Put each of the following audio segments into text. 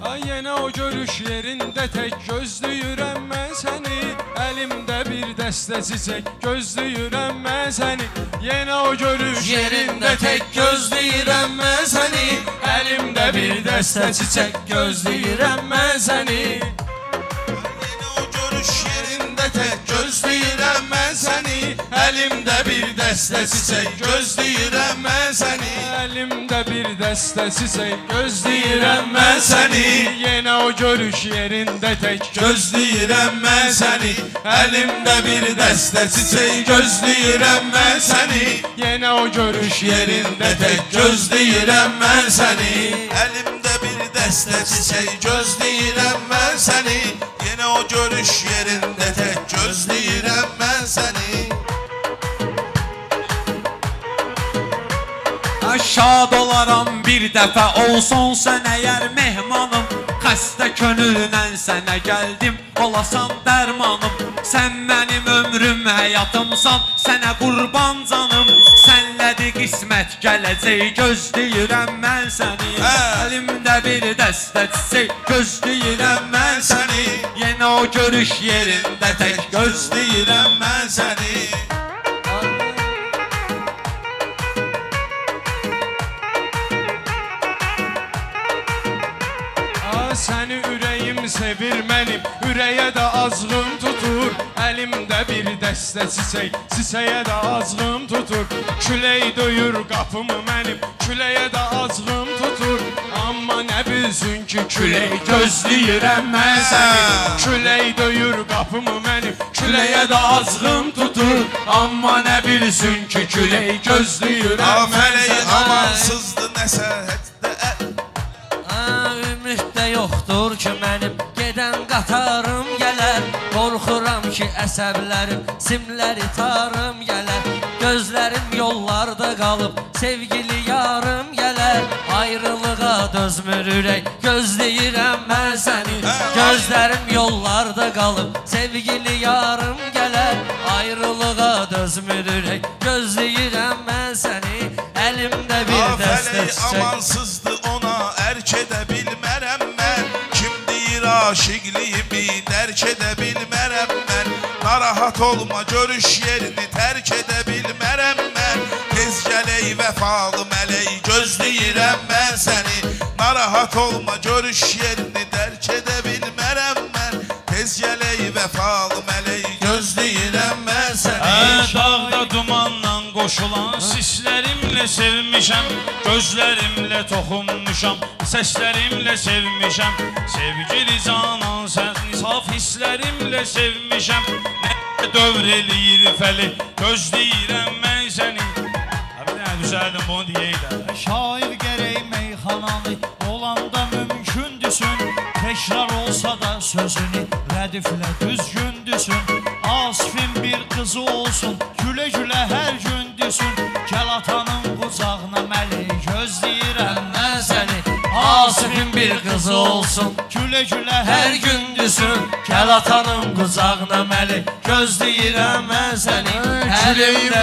Ay yenə o görüş yerində tək gözləyirəm mən səni. Əlimdə bir dəstə çiçək gözləyirəm mən səni. Yenə o görüş yerində tək gözləyirəm mən səni. Əlimdə bir dəstə çiçək gözləyirəm mən səni. Yenə o görüş yerində tək gözləyirəm mən səni. Əlimdə bir dəstə çiçək gözləyirəm mən səni. Əlimdə bir dəstə çiçək gözləyirəm mən səni. Yenə o görüş yerində tək gözləyirəm mən səni. Əlimdə bir dəstə çiçək gözləyirəm mən səni. Yenə o görüş yerində tək gözləyirəm mən səni. Əlimdə bir dəstə çiçək gözləyirəm mən səni. Yenə o görüş yerində tək gözləyirəm mən səni. Şad olaram bir dəfə olsun sən əgər mehmanım. Xəstə könüllə sənə gəldim, olasan dərmanım. Sən mənim ömrüm, həyatımsan, sənə qurban canım. Sənlədir qismət gələcək, gözləyirəm mən səni. Əlimdə bir dəstə çiçək gözləyirəm mən səni. Yenə o görüş yerində tək gözləyirəm mən səni. Səni ürəyim sevir mənim, ürəyə də azğım tutur. Əlimdə bir dəstə çiçək, çiçəyə də azğım tutur. Külək döyür qapımı mənim, küləyə də azğım tutur. Amma nə bilsin ki külək gözləyirəm mən səni. Külək döyür qapımı mənim, küləyə də azğım tutur. Amma nə bilsin ki külək gözləyirəm mən səni. Amansızdı nəsə Ümiddə yoxdur ki mənim gedən qatarım gələr. Qorxuram ki əsəblərim, simləri tarım gələr. Gözlərim yollarda qalıb, sevgili yarım gələr. Ayrılığa dözmür ürək, gözləyirəm mən səni. Gözlərim yollarda qalıb, sevgili yarım gələr. Ayrılığa dözmür ürək, gözləyirəm mən səni. Əlimdə bir dəstə çiçək. Amansızdı ona erk edə bilmərəm mən. Kim deyir aşiqliyimi dərk edə bilmərəm mən. Narahat olma görüş yerini tərk edə bilmərəm mən. Tez gələk vəfalı mələk gözləyirəm mən səni. Narahat olma görüş yerini dərk edə bilmərəm mən. Tez gələk vəfalı mələk gözləyirəm mən səni. Dağda dumanla qoşulan sislərimlə sevmişəm. Gözlərimlə toxunmuşam, səslərimlə sevmişəm. Sevgili canan sən saf hisslərimlə sevmişəm. Nə dövr eləyir fəli, gözləyirəm mən səni. Bir dənə düzəldim bunu deyək də. Şair gərək meyxananı olanda mümkündüsün. Təkrar olsa da sözünü rədiflə düzgündüsün. Asifin bir qızı olsun, gülə gülə hər gündüsün. Gəl atanın qucağına mələk gözləyirəm mən səni. Asifin bir qızı olsun, gülə gülə hər gündüsün. Gəl atanın qucağına mələk gözləyirəm mən səni. Əlimdə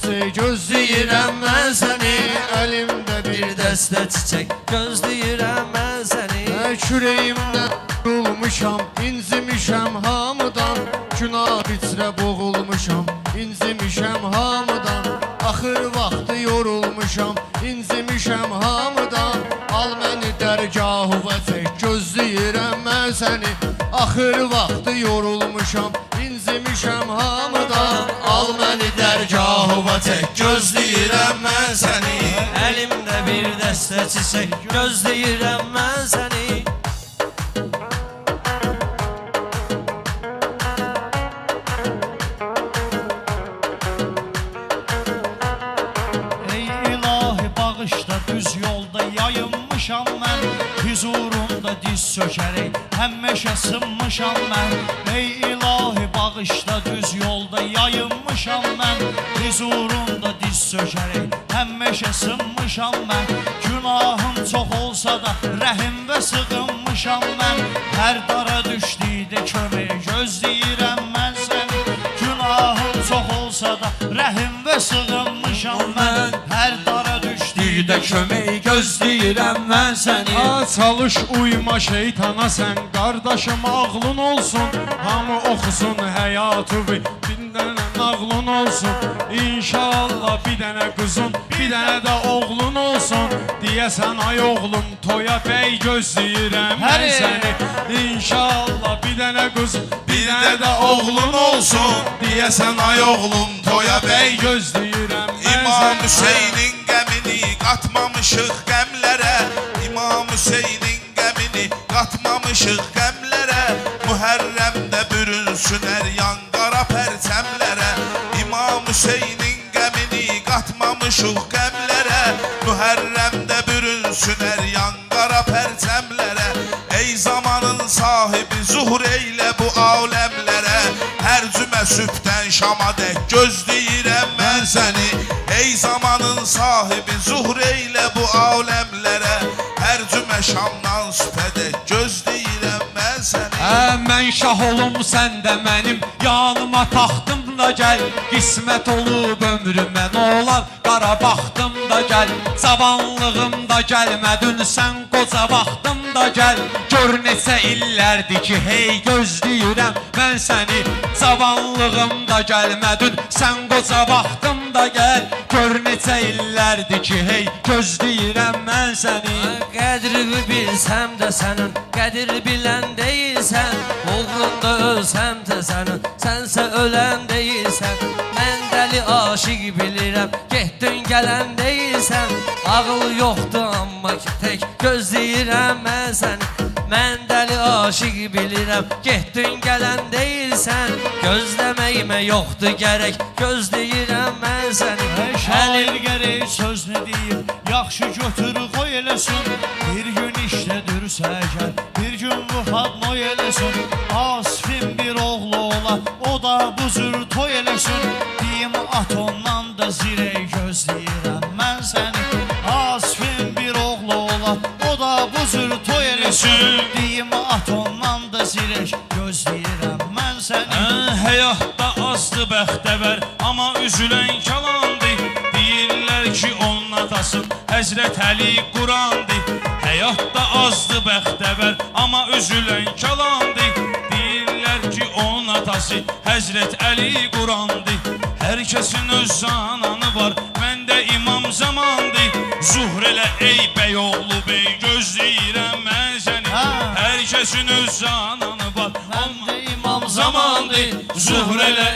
bir gözləyirəm mən səni. Əlimdə bir dəstə çiçək gözləyirəm mən səni. Kürəyimdə yorulmuşam, incimişəm hamıdan. Günah içrə boğulmuşam, incimişəm hamıdan. Axır vaxtı yorulmuşam, incimişəm hamıdan. Al məni dərgahıva çək, gözləyirəm mən səni. Axır vaxtı yorulmuşam, incimişəm hamıdan. Al məni dərgahıva çək, gözləyirəm mən səni. Əlimdə bir dəstə çiçək gözləyirəm mən səni. Düz yolda yayınmışam mən, huzurunda diz çökərək həmişə sınmışam mən. Ey ilahi bağışla, düz yolda yayınmışam mən, huzurunda diz çökərək həmişə sınmışam mən. Günahım çox olsa da rəhimdə sığınmışam mən. Hər dara düşdükdə kömək gözləyirəm mən səni. Günahım çox olsa da rəhimdə sığınmışam mən. Hər dara düşdükdə kömək gözləyirəm mən səni. Ha, çalış uyma şeytana sen kardeşim ağlın olsun. Hamı okusun hayatı bir dənə nağlın olsun. İnşallah bir dənə kızın bir dənə də oğlun olsun. Diyəsən ay oğlum toya bəy gözləyirəm mən Həri. səni. İnşallah bir dənə kızın Bir de oğlun olsun. Diyesen ay oğlum toya bey. gözləyirəm mən İmam səni. Hüseyin'in gemini katmamışık gemlere. İmam Hüseyin'in gemini katmamışık gemlere. Muharrem'de bürünsün er yan kara perçemlere. İmam Hüseyin'in gemini katmamışık gemlere. Muharrem'de bürünsün er yan kara perçemlere. Ey zamanın sahibi zuhur eyle bu alemlere. Her cümə sübhdən şama dək gözləyirəm mən səni. Ey zamanın sahibi zuhur eyle bu alemlere. Her cümə şamdan sübhədək gözləyirəm mən səni. Mən şah olum sən də mənim yanıma taxtım da gəl. Qismət olub ömrümə nə olar qara baxtım da gəl. Cavanlığım da gəlmədin sən qoca vaxtım da gəl. Gör neçə illərdir ki hey gözləyirəm mən səni. Cavanlığım da gəlmədin sən qoca vaxtım da gəl. Gör neçə illərdir ki hey gözləyirəm mən səni. Qədrini bilsəm də sənin, qədir bilən deyilsən. Oğlunda ölsəm də sənin, sənsə ölən deyilsən. Mən dəli aşiq bilirəm, getdin gələn deyilsən. Ağıl yoxdur amma ki tək gözləyirəm mən səni. Mən dəli aşiq bilirəm, getdin gələn deyilsən. Gözləməyimə yoxdur gərək, gözləyirəm mən səni. Şair gərək sözünü deyib, yaxşı götür qoy eləsin. Bir gün işlədirsə əgər, bir gün ruhat noy eləsin. Asifin bir oğlu ola, o da bu cür toy eləsin. Deyim at ondan da zirək gözləyirəm mən səni. Asifin bir oğlu ola, o da bu cür toy eləsin. Deyim at ondan da zirək gözləyirəm mən səni. Həyatda azdı bəxtəvər, amma üzülən kalandı. Deyirlər ki onun atası Həzrət Əli Qurandı. Həyatda azdı bəxtəvər, amma üzülən kalandı. Deyirlər ki onun atası Həzrət Əli Qurandı. Hər kəsin öz zananı var, məndə imam zamandı. Zuhr elə ey bəy oğlu bey, gözləyirəm mən səni. Hər kəsin öz zananı var, Məndə imam zamandı. Zuhr elə